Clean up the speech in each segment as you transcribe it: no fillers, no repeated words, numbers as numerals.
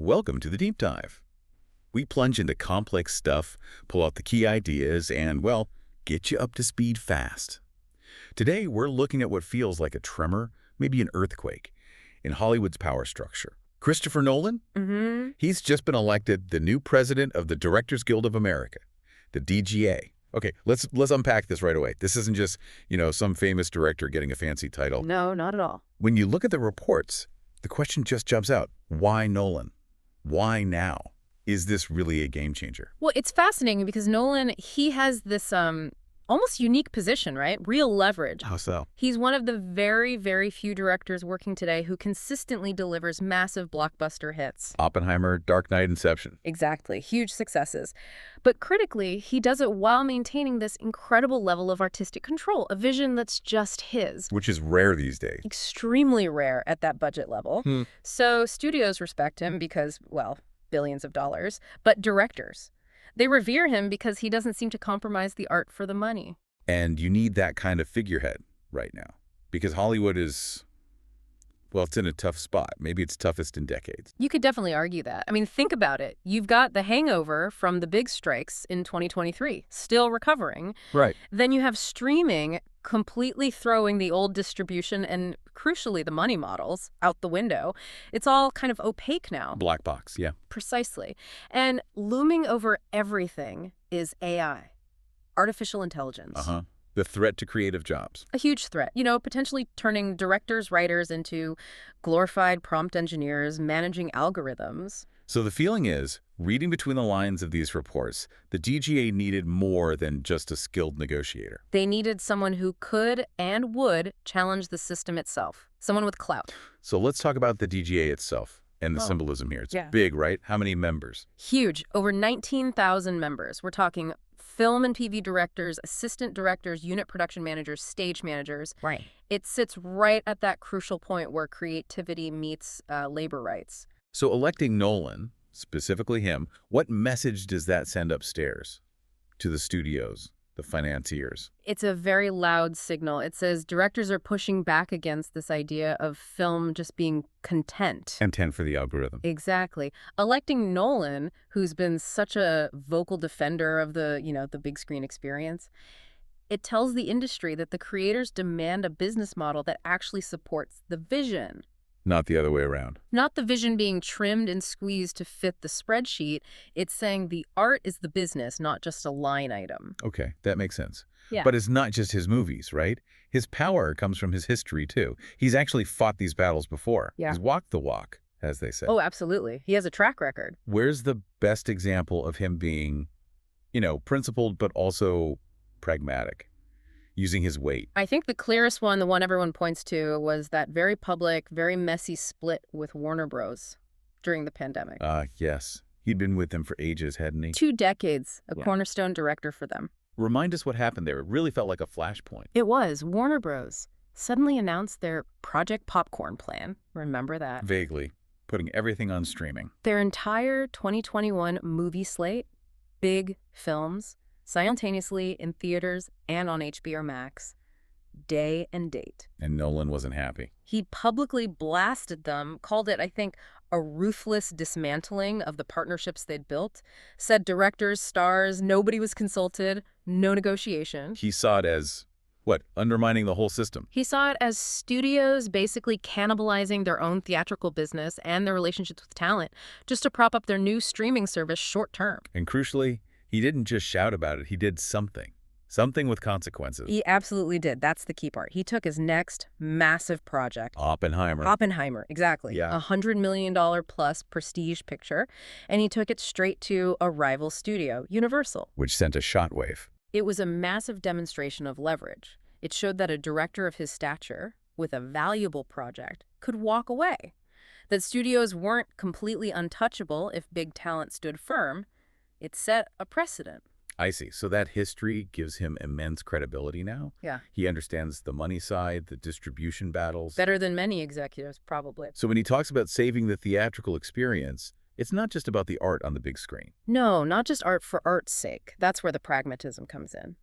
Welcome to the Deep Dive. We plunge into complex stuff, pull out the key ideas, and, well, get you up to speed fast. Today, we're looking at what feels like a tremor, maybe an earthquake, in Hollywood's power structure. Christopher Nolan? He's just been elected the new president of the Directors Guild of America, the DGA. Okay, let's unpack this right away. This isn't just, some famous director getting a fancy title. No, not at all. When you look at the reports, the question just jumps out. Why Nolan? Why now? Is this really a game changer? Well, it's fascinating because Nolan, he has this almost unique position, right? Real leverage. How so? He's one of the very, very few directors working today who consistently delivers massive blockbuster hits. Oppenheimer, Dark Knight, Inception. Exactly. Huge successes. But critically, he does it while maintaining this incredible level of artistic control, a vision that's just his. Which is rare these days. Extremely rare at that budget level. So studios respect him because, well, billions of dollars, but directors, they revere him because he doesn't seem to compromise the art for the money. And you need that kind of figurehead right now. Because Hollywood is, well, it's in a tough spot. Maybe it's toughest in decades. You could definitely argue that. I mean, think about it. You've got the hangover from the big strikes in 2023, still recovering. Right. Then you have streaming completely throwing the old distribution and, crucially, the money models out the window. It's all kind of opaque now. Black box, yeah. Precisely. And looming over everything is AI, artificial intelligence. The threat to creative jobs. A huge threat, potentially turning directors, writers into glorified prompt engineers managing algorithms. So the feeling is, reading between the lines of these reports, the DGA needed more than just a skilled negotiator. They needed someone who could and would challenge the system itself, someone with clout. So let's talk about the DGA itself and the symbolism here. It's big, right? How many members? Huge. Over 19,000 members. We're talking film and TV directors, assistant directors, unit production managers, stage managers. Right. It sits right at that crucial point where creativity meets labor rights. So electing Nolan, specifically him, what message does that send upstairs to the studios, the financiers? It's a very loud signal. It says directors are pushing back against this idea of film just being content. Content for the algorithm. Exactly. Electing Nolan, who's been such a vocal defender of the big screen experience, it tells the industry that the creators demand a business model that actually supports the vision. Not the other way around. Not the vision being trimmed and squeezed to fit the spreadsheet. It's saying the art is the business, not just a line item. Okay, that makes sense. Yeah. But it's not just his movies, right? His power comes from his history, too. He's actually fought these battles before. Yeah. He's walked the walk, as they say. Oh, absolutely. He has a track record. Where's the best example of him being, principled but also pragmatic? Using his weight. I think the clearest one, the one everyone points to, was that very public, very messy split with Warner Bros. During the pandemic. Yes. He'd been with them for ages, hadn't he? 2 decades, a cornerstone director for them. Remind us what happened there. It really felt like a flashpoint. It was. Warner Bros. Suddenly announced their Project Popcorn plan. Remember that? Vaguely. Putting everything on streaming. Their entire 2021 movie slate, big films, simultaneously in theaters and on HBO Max, day and date. And Nolan wasn't happy. He publicly blasted them, called it, I think, a ruthless dismantling of the partnerships they'd built, said directors, stars, nobody was consulted, no negotiation. He saw it as, undermining the whole system. He saw it as studios basically cannibalizing their own theatrical business and their relationships with talent just to prop up their new streaming service short term. And crucially, he didn't just shout about it, he did something. Something with consequences. He absolutely did. That's the key part. He took his next massive project. Oppenheimer, exactly. Yeah. $100 million plus prestige picture. And he took it straight to a rival studio, Universal. Which sent a shockwave. It was a massive demonstration of leverage. It showed that a director of his stature, with a valuable project, could walk away. That studios weren't completely untouchable if big talent stood firm. It set a precedent. I see. So that history gives him immense credibility now? Yeah. He understands the money side, the distribution battles. Better than many executives, probably. So when he talks about saving the theatrical experience, it's not just about the art on the big screen. No, not just art for art's sake. That's where the pragmatism comes in.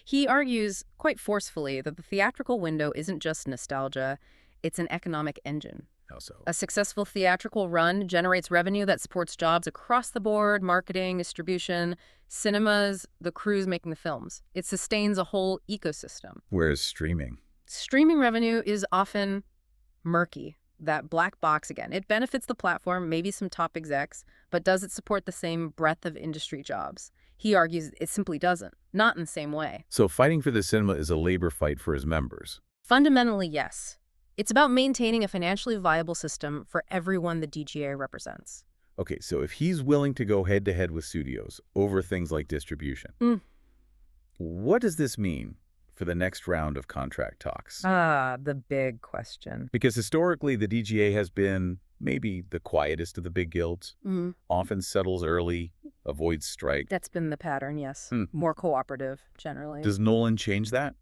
He argues quite forcefully that the theatrical window isn't just nostalgia, it's an economic engine. How so? A successful theatrical run generates revenue that supports jobs across the board, marketing, distribution, cinemas, the crews making the films. It sustains a whole ecosystem. Whereas streaming? Streaming revenue is often murky, that black box again. It benefits the platform, maybe some top execs, but does it support the same breadth of industry jobs? He argues it simply doesn't, not in the same way. So fighting for the cinema is a labor fight for his members. Fundamentally, yes. It's about maintaining a financially viable system for everyone the DGA represents. Okay, so if he's willing to go head-to-head with studios over things like distribution, what does this mean for the next round of contract talks? The big question. Because historically, the DGA has been maybe the quietest of the big guilds, often settles early, avoids strike. That's been the pattern, yes. More cooperative, generally. Does Nolan change that?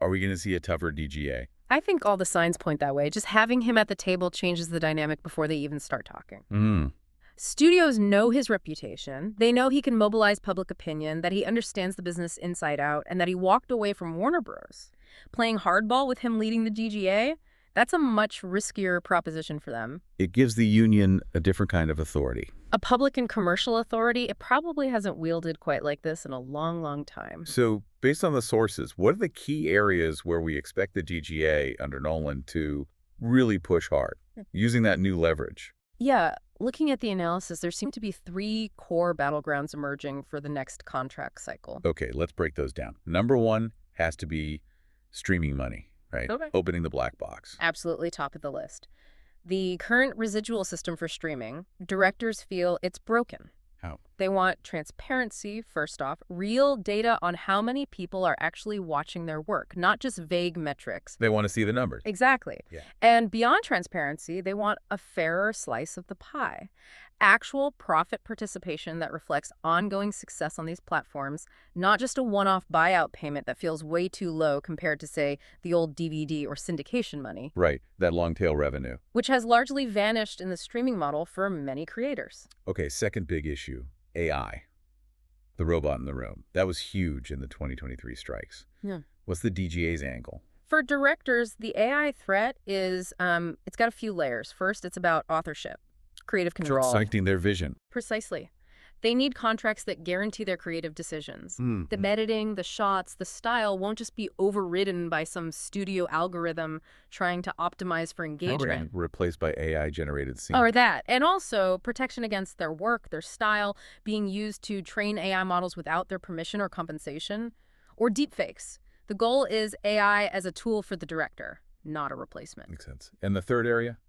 Are we going to see a tougher DGA? I think all the signs point that way. Just having him at the table changes the dynamic before they even start talking. Studios know his reputation. They know he can mobilize public opinion, that he understands the business inside out, and that he walked away from Warner Bros. Playing hardball with him leading the DGA, that's a much riskier proposition for them. It gives the union a different kind of authority. A public and commercial authority, it probably hasn't wielded quite like this in a long, long time. So, based on the sources, what are the key areas where we expect the DGA under Nolan to really push hard, using that new leverage? Yeah, looking at the analysis, there seem to be 3 core battlegrounds emerging for the next contract cycle. Okay, let's break those down. Number 1 has to be streaming money, right? Okay. Opening the black box. Absolutely top of the list. The current residual system for streaming, directors feel it's broken. How? They want transparency, first off, real data on how many people are actually watching their work, not just vague metrics. They want to see the numbers. Exactly. Yeah. And beyond transparency, they want a fairer slice of the pie. Actual profit participation that reflects ongoing success on these platforms, not just a one-off buyout payment that feels way too low compared to, say, the old DVD or syndication money. Right, that long tail revenue. Which has largely vanished in the streaming model for many creators. Okay, second big issue, AI. The robot in the room. That was huge in the 2023 strikes. Yeah. What's the DGA's angle? For directors, the AI threat is, it's got a few layers. First, it's about authorship. Creative control. Citing their vision. Precisely. They need contracts that guarantee their creative decisions. The editing, the shots, the style won't just be overridden by some studio algorithm trying to optimize for engagement. Replaced by AI-generated scenes. Or that. And also protection against their work, their style, being used to train AI models without their permission or compensation. Or deepfakes. The goal is AI as a tool for the director, not a replacement. Makes sense. And the third area?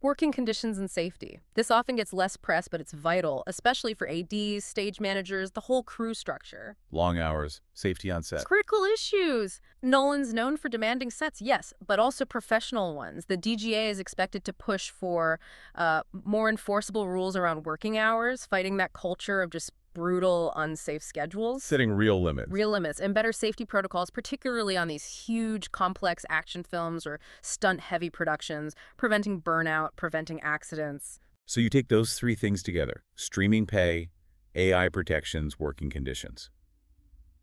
Working conditions and safety. This often gets less press, but it's vital, especially for ADs, stage managers, the whole crew structure. Long hours, safety on set. It's critical issues. Nolan's known for demanding sets, yes, but also professional ones. The DGA is expected to push for more enforceable rules around working hours, fighting that culture of just brutal, unsafe schedules. Setting real limits. Real limits and better safety protocols, particularly on these huge, complex action films or stunt-heavy productions, preventing burnout, preventing accidents. So you take those 3 things together, streaming pay, AI protections, working conditions.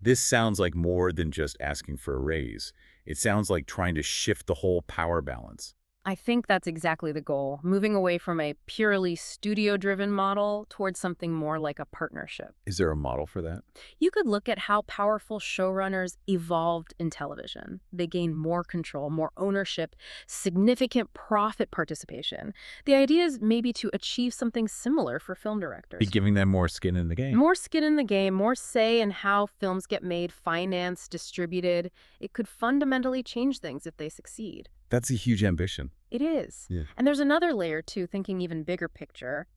This sounds like more than just asking for a raise. It sounds like trying to shift the whole power balance. I think that's exactly the goal, moving away from a purely studio-driven model towards something more like a partnership. Is there a model for that? You could look at how powerful showrunners evolved in television. They gained more control, more ownership, significant profit participation. The idea is maybe to achieve something similar for film directors. Be giving them more skin in the game. More skin in the game, more say in how films get made, financed, distributed. It could fundamentally change things if they succeed. That's a huge ambition. It is. Yeah. And there's another layer, too, thinking even bigger picture,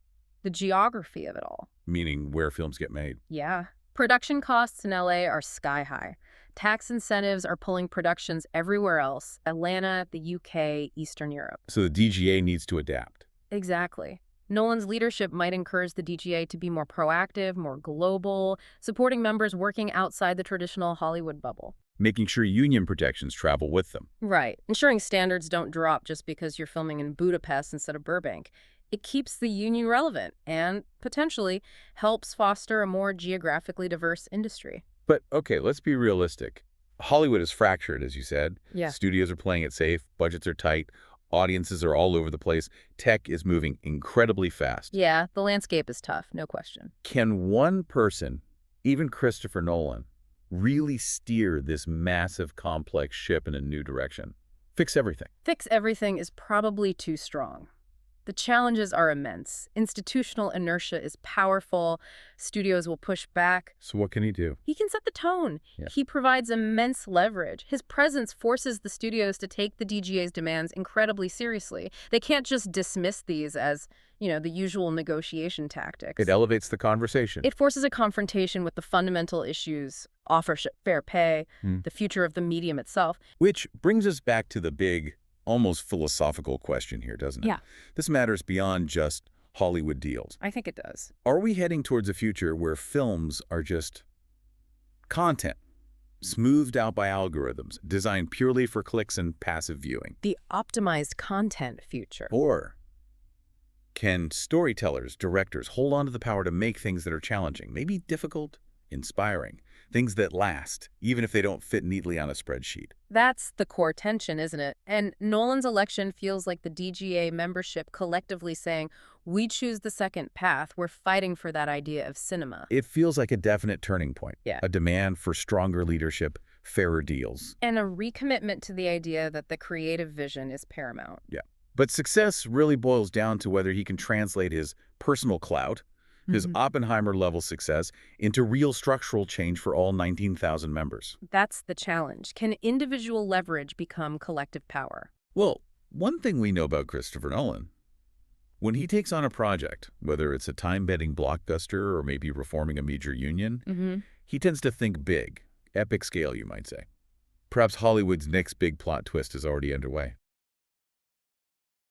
the geography of it all. Meaning where films get made. Yeah. Production costs in LA are sky high. Tax incentives are pulling productions everywhere else, Atlanta, the UK, Eastern Europe. So the DGA needs to adapt. Exactly. Nolan's leadership might encourage the DGA to be more proactive, more global, supporting members working outside the traditional Hollywood bubble. Making sure union protections travel with them. Right. Ensuring standards don't drop just because you're filming in Budapest instead of Burbank. It keeps the union relevant and, potentially, helps foster a more geographically diverse industry. But, okay, let's be realistic. Hollywood is fractured, as you said. Yeah. Studios are playing it safe, budgets are tight. Audiences are all over the place. Tech is moving incredibly fast. Yeah, the landscape is tough, no question. Can one person, even Christopher Nolan, really steer this massive, complex ship in a new direction? Fix everything. Fix everything is probably too strong. The challenges are immense. Institutional inertia is powerful. Studios will push back. So what can he do? He can set the tone. Yeah. He provides immense leverage. His presence forces the studios to take the DGA's demands incredibly seriously. They can't just dismiss these as, the usual negotiation tactics. It elevates the conversation. It forces a confrontation with the fundamental issues, fair pay, the future of the medium itself. Which brings us back to the big, almost philosophical question here, doesn't it? Yeah. This matters beyond just Hollywood deals. I think it does. Are we heading towards a future where films are just content, smoothed out by algorithms, designed purely for clicks and passive viewing? The optimized content future. Or can storytellers, directors hold on to the power to make things that are challenging, maybe difficult, inspiring, things that last, even if they don't fit neatly on a spreadsheet? That's the core tension, isn't it? And Nolan's election feels like the DGA membership collectively saying, we choose the second path. We're fighting for that idea of cinema. It feels like a definite turning point. Yeah. A demand for stronger leadership, fairer deals. And a recommitment to the idea that the creative vision is paramount. Yeah. But success really boils down to whether he can translate his personal clout, his Oppenheimer-level success, into real structural change for all 19,000 members. That's the challenge. Can individual leverage become collective power? Well, one thing we know about Christopher Nolan, when he takes on a project, whether it's a time-bending blockbuster or maybe reforming a major union, he tends to think big, epic scale, you might say. Perhaps Hollywood's next big plot twist is already underway.